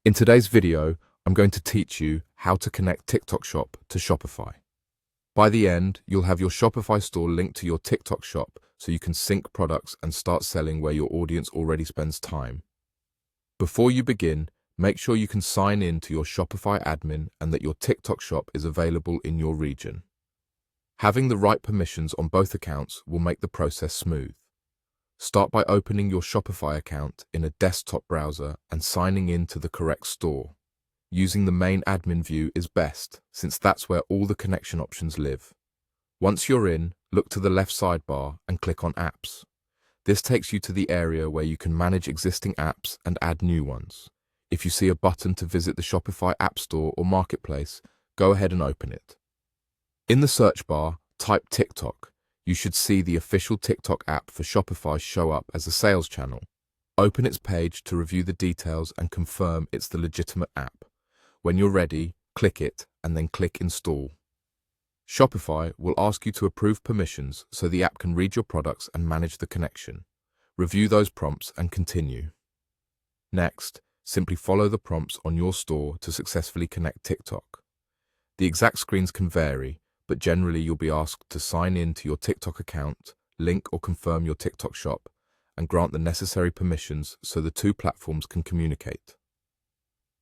In today's video, I'm going to teach you how to connect TikTok Shop to Shopify. By the end, you'll have your Shopify store linked to your TikTok Shop so you can sync products and start selling where your audience already spends time. Before you begin, make sure you can sign in to your Shopify admin and that your TikTok Shop is available in your region. Having the right permissions on both accounts will make the process smooth. Start by opening your Shopify account in a desktop browser and signing in to the correct store. Using the main admin view is best, since that's where all the connection options live. Once you're in, look to the left sidebar and click on Apps. This takes you to the area where you can manage existing apps and add new ones. If you see a button to visit the Shopify App Store or Marketplace, go ahead and open it. In the search bar, type TikTok. You should see the official TikTok app for Shopify show up as a sales channel. Open its page to review the details and confirm it's the legitimate app. When you're ready, click it and then click Install. Shopify will ask you to approve permissions so the app can read your products and manage the connection. Review those prompts and continue. Next, simply follow the prompts on your store to successfully connect TikTok. The exact screens can vary, but generally you'll be asked to sign in to your TikTok account, link or confirm your TikTok shop, and grant the necessary permissions so the two platforms can communicate.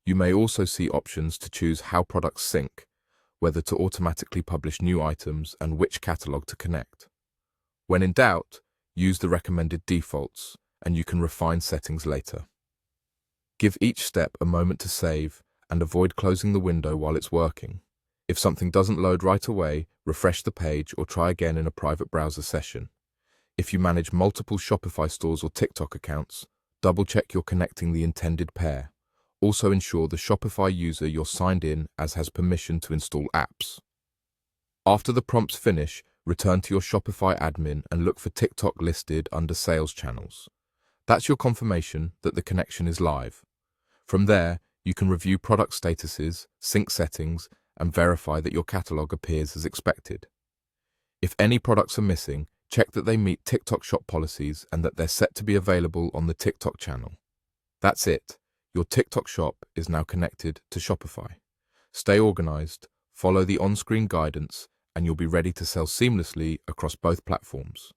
You may also see options to choose how products sync, whether to automatically publish new items and which catalog to connect. When in doubt, use the recommended defaults, and you can refine settings later. Give each step a moment to save and avoid closing the window while it's working. If something doesn't load right away, refresh the page or try again in a private browser session. If you manage multiple Shopify stores or TikTok accounts, double-check you're connecting the intended pair. Also ensure the Shopify user you're signed in as has permission to install apps. After the prompts finish, return to your Shopify admin and look for TikTok listed under Sales Channels. That's your confirmation that the connection is live. From there, you can review product statuses, sync settings, and verify that your catalog appears as expected. If any products are missing, check that they meet TikTok Shop policies and that they're set to be available on the TikTok channel. That's it. Your TikTok Shop is now connected to Shopify. Stay organized, follow the on-screen guidance, and you'll be ready to sell seamlessly across both platforms.